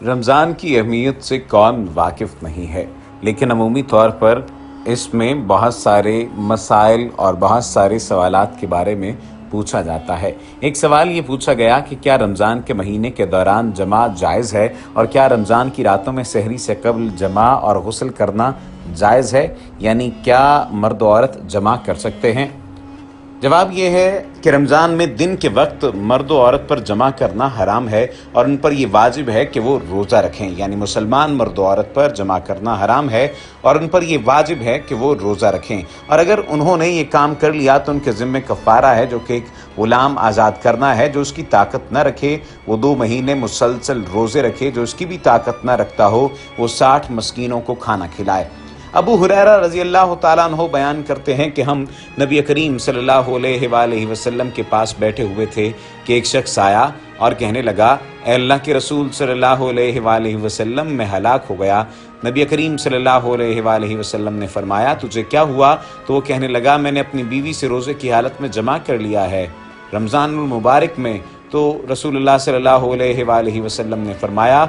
रमज़ान की अहमियत से कौन वाकिफ़ नहीं है, लेकिन अमूमी तौर पर इसमें बहुत सारे मसाइल और बहुत सारे सवालात के बारे में पूछा जाता है। एक सवाल ये पूछा गया कि क्या रमज़ान के महीने के दौरान जमा जायज़ है, और क्या रमज़ान की रातों में सहरी से कबल जमा और गुस्ल करना जायज़ है, यानी क्या मर्द और औरत जमा कर सकते हैं। जवाब ये है कि रमज़ान में दिन के वक्त मर्द और औरत पर जमा करना हराम है, और उन पर यह वाजिब है कि वो रोज़ा रखें, यानी मुसलमान मर्द और औरत पर जमा करना हराम है और उन पर यह वाजिब है कि वो रोज़ा रखें। और अगर उन्होंने ये काम कर लिया तो उनके ज़िम्मे कफ़ारा है, जो कि एक ग़ुलाम आज़ाद करना है। जो उसकी ताकत न रखे वो 2 महीने मुसलसल रोज़े रखे, जो उसकी भी ताकत न रखता हो वो 60 मस्कीनों को खाना खिलाए। अबू हुरैरा रज़ी अल्लाह तआला अन्हु बयान करते हैं कि हम नबी करीम सल्लल्लाहु अलैहि वसल्लम के पास बैठे हुए थे कि एक शख्स आया और कहने लगा, ए अल्लाह के रसूल सल्लल्लाहु अलैहि वसल्लम, मैं हलाक हो गया। नबी करीम सल्लल्लाहु अलैहि वसल्लम ने फरमाया, तुझे क्या हुआ? तो वो कहने लगा, मैंने अपनी बीवी से रोज़े की हालत में जमा कर लिया है रमज़ानुल मुबारक में। तो रसूलुल्लाह सल्लल्लाहु अलैहि वसल्लम ने फरमाया,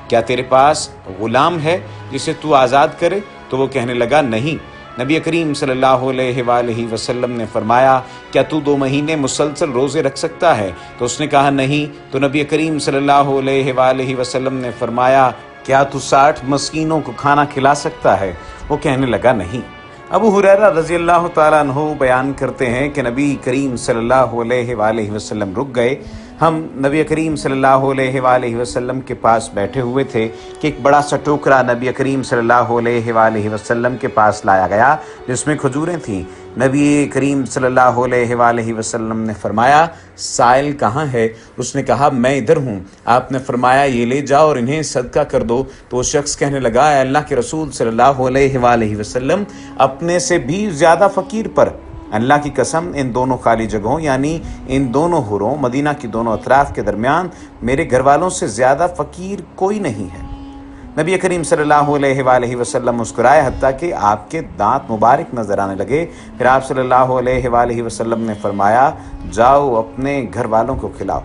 क्या तेरे पास ग़ुलाम है जिसे तू आज़ाद करे? तो वो कहने लगा, नहीं। नबी करीम सल्लल्लाहु अलैहि वसल्लम ने फरमाया, क्या तू 2 महीने मुसलसल रोज़े रख सकता है? तो उसने कहा, नहीं। तो नबी करीम सल्लल्लाहु अलैहि वसल्लम ने फरमाया, क्या तू 60 मस्कीनों को खाना खिला सकता है? वो कहने लगा, नहीं। अबू हुरैरा रज़ी अल्लाह तआला अन्हु बयान करते हैं कि नबी करीम सल्लल्लाहु अलैहि वसल्लम रुक गए। हम नबी करीम सल्लल्लाहु अलैहि वसल्लम के पास बैठे हुए थे कि एक बड़ा सा टोकरा नबी करीम सल्लल्लाहु अलैहि वसल्लम के पास लाया गया, जिसमें खजूरें थीं। नबी करीम सल्लल्लाहु अलैहि वसल्लम ने फरमाया, साइल कहाँ है? उसने कहा, मैं इधर हूँ। आपने फरमाया, ये ले जाओ और इन्हें सदका कर दो। तो वो शख्स कहने लगा, अल्लाह के रसूल सल्लल्लाहु अलैहि वसल्लम, अपने से भी ज़्यादा फ़कीर पर अल्लाह की कसम, इन दोनों खाली जगहों यानी इन दोनों हुरों मदीना की दोनों अतराफ के दरमियान मेरे घर वालों से ज़्यादा फ़कीर कोई नहीं है। नबी करीम सल्लल्लाहु अलैहि वसल्लम मुस्कुराए हत्ता कि आपके दांत मुबारक नज़र आने लगे। फिर आप सल्लल्लाहु अलैहि वसल्लम ने फरमाया, जाओ अपने घर वालों को खिलाओ।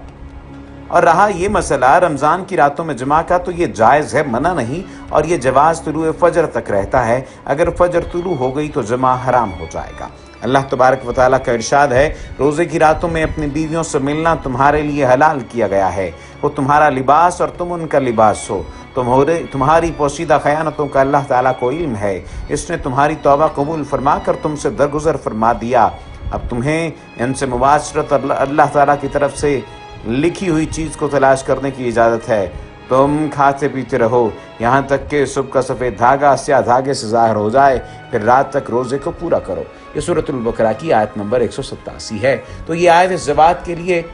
और रहा ये मसला रमज़ान की रातों में जमा का, तो ये जायज़ है, मना नहीं, और ये जवाज़ तुलू फ़जर तक रहता है। अगर फ़जर तुलू हो गई तो जमा हराम हो जाएगा। अल्लाह तबारक व तआला का इरशाद है, रोज़े की रातों में अपनी बीवियों से मिलना तुम्हारे लिए हलाल किया गया है। वो तुम्हारा लिबास और तुम उनका लिबास हो। तुम्हारी पोशीदा ख़यानतों का अल्लाह ताला को इल्म है। इसने तुम्हारी तौबा कबूल फरमा कर तुमसे दरगुजर फरमा दिया। अब तुम्हें इनसे मुबाशरत अल्लाह ताला की तरफ से लिखी हुई चीज़ को तलाश करने की इजाज़त है। तुम खाते पीते रहो यहाँ तक कि सुबह का सफ़ेद धागा स्याह धागे से ज़ाहिर हो जाए, फिर रात तक रोज़े को पूरा करो। ये सूरतुल बकरा की आयत नंबर 187 है। तो ये आयत इस ज़वात के लिए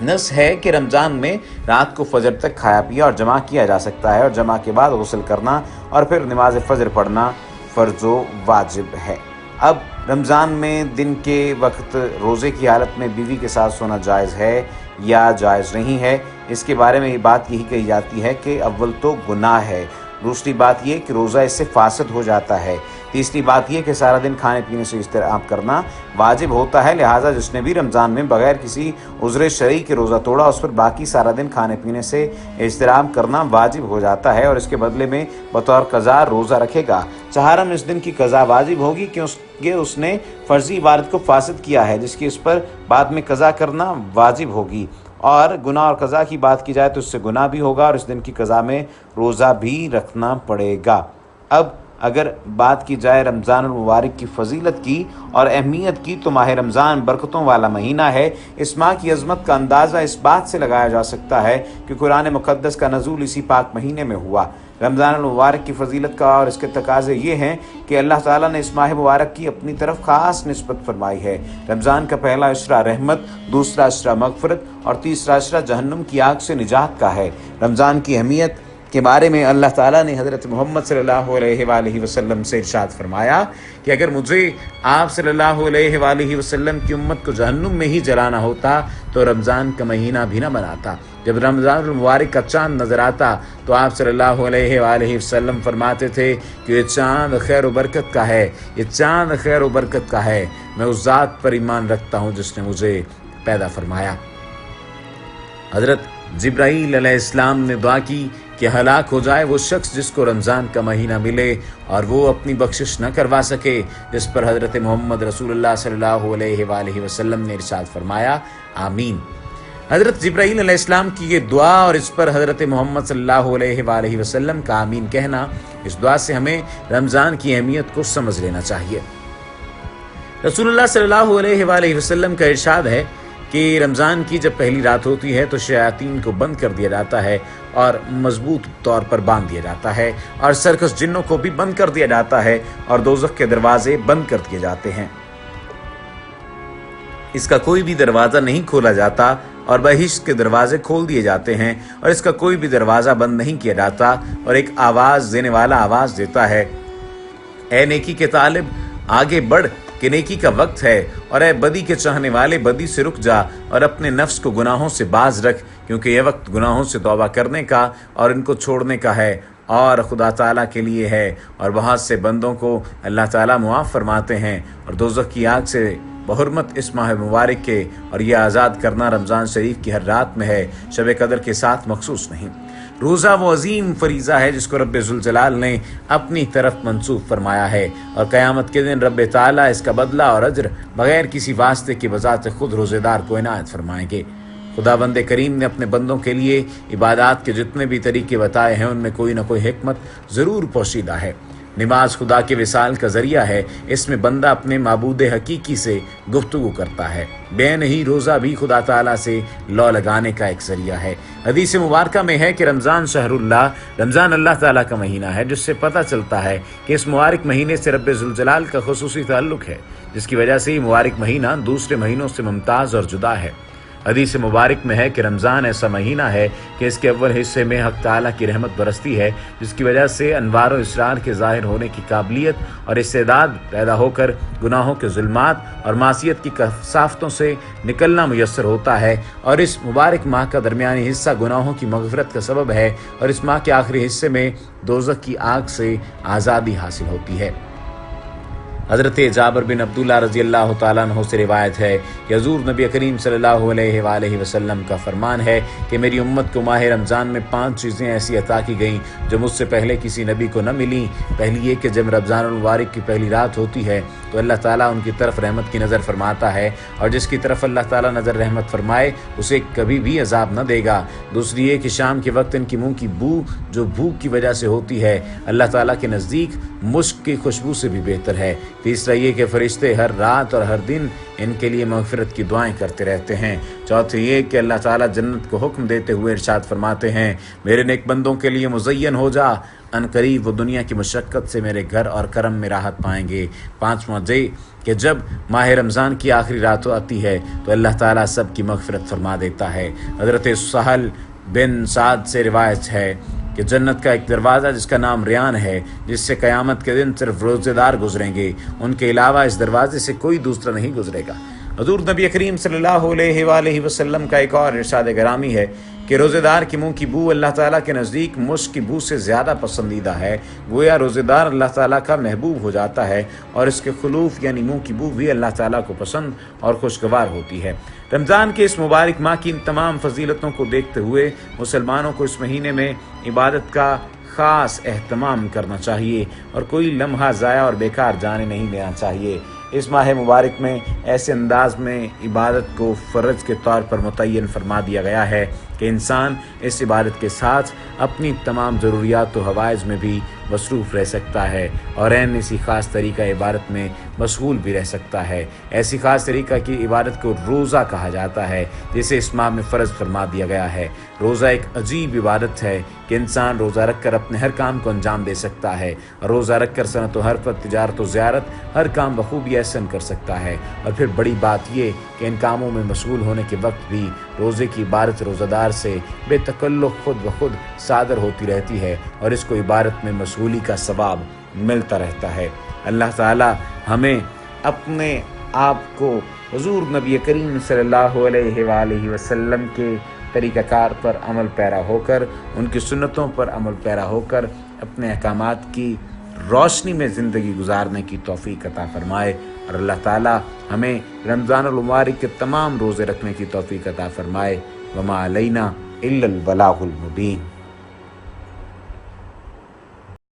नस है कि रमज़ान में रात को फजर तक खाया पिया और जमा किया जा सकता है, और जमा के बाद गुस्ल करना और फिर नमाज फजर पढ़ना फ़र्ज़ो वाजिब है। अब रमज़ान में दिन के वक्त रोज़े की हालत में बीवी के साथ सोना जायज़ है या जायज़ नहीं है, इसके बारे में ये बात यही कही जाती है कि अव्वल तो गुनाह है, दूसरी बात ये कि रोज़ा इससे फासद हो जाता है, तीसरी बात ये कि सारा दिन खाने पीने से इस्तेराम करना वाजिब होता है। लिहाजा जिसने भी रमज़ान में बग़ैर किसी उज़्र शरई के रोज़ा तोड़ा, उस पर बाकी सारा दिन खाने पीने से इस्तेराम करना वाजिब हो जाता है, और इसके बदले में बतौर क़ज़ा रोज़ा रखेगा। चहारम इस दिन की क़ज़ा वाजिब होगी क्योंकि उसने फ़र्ज़ी इबादत को फासद किया है, जिसकी इस पर बाद में क़ज़ा करना वाजिब होगी। और गुनाह और क़ज़ा की बात की जाए तो उससे गुनाह भी होगा और इस दिन की क़ज़ा में रोज़ा भी रखना पड़ेगा। अब अगर बात की जाए रमज़ानुल मुबारक की फ़जीलत की और अहमियत की, तो माह रमज़ान बरकतों वाला महीना है। इस माह की अज़मत का अंदाज़ा इस बात से लगाया जा सकता है कि कुरान मुक़द्दस का नज़ूल इसी पाक महीने में हुआ। रमज़ानुल मुबारक की फ़जीलत का और इसके तकाज़े ये हैं कि अल्लाह ताला ने इस माह मुबारक की अपनी तरफ ख़ास निस्बत फरमाई है। रमज़ान का पहला अशरा रहमत, दूसरा अशरा मग़फ़िरत और तीसरा अशरा जहन्नुम की आग से निजात का है। रमज़ान की अहमियत के बारे में अल्लाह ताला ने हज़रत मोहम्मद सल्लल्लाहु अलैहि वसल्लम से इरशाद फरमाया कि अगर मुझे आप सल्लल्लाहु अलैहि वसल्लम की उम्मत को जहन्नुम में ही जलाना होता तो रमज़ान का महीना भी न बनाता। जब रमज़ान मुबारक का चाँद नज़र आता तो आप सल्लल्लाहु अलैहि वसल्लम फरमाते थे कि ये चाँद खैर व बरकत का है, ये चाँद खैर व बरकत का है। मैं उस ज़ात पर ईमान रखता हूँ जिसने मुझे पैदा फरमाया। हज़रत जिब्राईल अलैहिस्सलाम ने दुआ की कि हलाक हो जाए वो शख्स जिसको रमज़ान का महीना मिले और वो अपनी बख्शिश न करवा सके। जिस पर हज़रत मोहम्मद रसूलुल्लाह सल्लल्लाहु अलैहि वसल्लम ने इरशाद फरमाया, आमीन। हज़रत जिब्राईल अलैहिस्सलाम की ये दुआ और इस पर हज़रत मोहम्मद सल्लल्लाहु अलैहि वसल्लम का आमीन कहना, इस दुआ से हमें रमज़ान की अहमियत को समझ लेना चाहिए। रसूलुल्लाह सल्लल्लाहु अलैहि वसल्लम का इरशाद है कि रमज़ान की जब पहली रात होती है तो शयातीन को बंद कर दिया जाता है और मजबूत तौर पर बांध दिया जाता है, और सर्कस जिन्नों को भी बंद कर दिया जाता है और दोज़ख के दरवाजे बंद कर दिए जाते हैं। इसका कोई भी दरवाज़ा नहीं खोला जाता और बहिश्त के दरवाजे खोल दिए जाते हैं और इसका कोई भी दरवाज़ा बंद नहीं किया जाता। और एक आवाज़ देने वाला आवाज़ देता है, ए नेकी के तालिब आगे बढ़ कि नेकी का वक्त है, और ए बदी के चाहने वाले बदी से रुक जा और अपने नफ्स को गुनाहों से बाज रख, क्योंकि यह वक्त गुनाहों से तौबा करने का और इनको छोड़ने का है और खुदा ताला के लिए है। और बहुत से बंदों को अल्लाह ताला मुआफ़ फरमाते हैं और दोज़ख की आग से बहुरमत इस माह मुबारक के और यह आज़ाद करना रमज़ान शरीफ की हर रात में है, शब कदर के साथ मखसूस नहीं। रोज़ा वो अजीम फरीज़ा है जिसको रब्बे ज़ुल जलाल ने अपनी तरफ मंसूब फरमाया है, और क़यामत के दिन रब्बे ताला इसका बदला और अज्र बग़ैर किसी वास्ते की बज़ात खुद रोज़ेदार को इनायत फरमाएंगे। खुदावंद करीम ने अपने बंदों के लिए इबादत के जितने भी तरीके बताए हैं उनमें कोई ना कोई हिकमत ज़रूर पोशीदा है। नमाज खुदा के विसाल का ज़रिया है, इसमें बंदा अपने माबूद हकीकी से गुफ्तगू करता है। बेन ही रोज़ा भी खुदा ताला से लौ लगाने का एक ज़रिया है। हदीस मुबारका में है कि रमज़ान शहरुल्लाह, रमज़ान अल्लाह ताला का महीना है, जिससे पता चलता है कि इस मुबारक महीने से रब्बे ज़ुल जलाल का खुसूसी ताल्लुक़ है, जिसकी वजह से ये मुबारक महीना दूसरे महीनों से मुमताज़ और जुदा है। हदीस मुबारक में है कि रमज़ान ऐसा महीना है कि इसके अव्वल हिस्से में हक़ ताला की रहमत बरसती है, जिसकी वजह से अनवार और इसरार के ज़ाहिर होने की काबिलियत और इस्तेदाद पैदा होकर गुनाहों के जुल्मात और मासियत की कसाफ़तों से निकलना मुयस्सर होता है। और इस मुबारक माह का दरमियानी हिस्सा गुनाहों की मग़फ़िरत का सबब है, और इस माह के आखिरी हिस्से में दोज़ख की आग से आज़ादी हासिल होती है। हज़रत जाबिर बिन अब्दुल्लाह रज़ी अल्लाह तआला अन्हु से रिवायत है कि हुज़ूर नबी करीम सल्लल्लाहु अलैहि वसल्लम का फरमान है कि मेरी उम्मत को माह रमज़ान में 5 चीज़ें ऐसी अता की गईं जो मुझसे पहले किसी नबी को न मिली। पहली ये कि जब रमज़ान मुबारक की पहली रात होती है तो अल्लाह ताला उनकी तरफ रहमत की नज़र फरमाता है, और जिसकी तरफ अल्लाह ताला नज़र रहमत फरमाए उसे कभी भी अजाब न देगा। दूसरी ये कि शाम के वक्त इनकी मुँह की बू जो भूख की वजह से होती है अल्लाह ताला के नज़दीक मुश्क की खुशबू से भी बेहतर है। तीसरा ये कि फरिश्ते हर रात और हर दिन इनके लिए मग़फ़िरत की दुआएं करते रहते हैं। चौथे ये कि अल्लाह ताला जन्नत को हुक्म देते हुए इरशाद फरमाते हैं, मेरे नेक बंदों के लिए मुज़य्यन हो जा, अनकरीब वो दुनिया की मशक्क़त से मेरे घर और करम में राहत पाएंगे। पाँचवां ये कि जब माह रमज़ान की आखिरी रात आती है तो अल्लाह ताला सब की मग़फ़िरत फरमा देता है। हज़रत सहल बिन साद से रिवायत है कि जन्नत का एक दरवाज़ा जिसका नाम रियान है, जिससे क़यामत के दिन सिर्फ रोज़ेदार गुजरेंगे, उनके अलावा इस दरवाजे से कोई दूसरा नहीं गुजरेगा। हुज़ूर नबी करीम सल्लल्लाहु अलैहि वसल्लम का एक और इरशाद गिरामी है कि रोज़ेदार की मुँह की बू अल्लाह ताला के नज़दीक मुश्क की बू से ज़्यादा पसंदीदा है। गोया रोज़ेदार अल्लाह ताला का महबूब हो जाता है और इसके खुलूफ यानी मुँह की बू भी अल्लाह ताला को पसंद और खुशगवार होती है। रमज़ान के इस मुबारक माह की इन तमाम फजीलतों को देखते हुए मुसलमानों को इस महीने में इबादत का ख़ास एहतमाम करना चाहिए और कोई लम्हा ज़ाया और बेकार जाने नहीं देना चाहिए। इस माह मुबारक में ऐसे अंदाज में इबादत को फ़र्ज के तौर पर मुतय्यन फरमा दिया गया है कि इंसान इस इबादत के साथ अपनी तमाम ज़रूरियात व हवाइज में भी मसरूफ़ रह सकता है और ऐन इसी ख़ास तरीक़ा इबादत में मशगूल भी रह सकता है। ऐसी ख़ास तरीक़ा की इबादत को रोज़ा कहा जाता है, जिसे इस माह में फ़र्ज फरमा दिया गया है। रोज़ा एक अजीब इबादत है कि इंसान रोज़ा रख कर अपने हर काम को अंजाम दे सकता है। रोज़ा रख कर सनत व हरफत, तिजारत व ज़ियारत हर काम बखूबी एहसन कर सकता है। और फिर बड़ी बात ये कि इन कामों में मशगूल होने के वक्त भी रोज़े की इबादत रोज़ादार से बेतकल्लुफ़ खुद ब खुद सादर होती रहती है और इसको इबादत में मशगूली का सवाब मिलता रहता है। अल्लाह ताला हमें अपने आप को हुज़ूर नबी करीम सल्लल्लाहु अलैहि वसल्लम के तरीक़ाकार पर अमल पैरा होकर, उनकी सुन्नतों पर अमल पैरा होकर अपने अहकामात की रोशनी में ज़िंदगी गुजारने की तौफ़ीक़ अता फ़रमाए और अल्लाह ताला हमें रमज़ानुल मुबारक के तमाम रोज़े रखने की तौफ़ीक़ अता फ़रमाए। वमा अलैना इल्लल बलागुल मुबीन।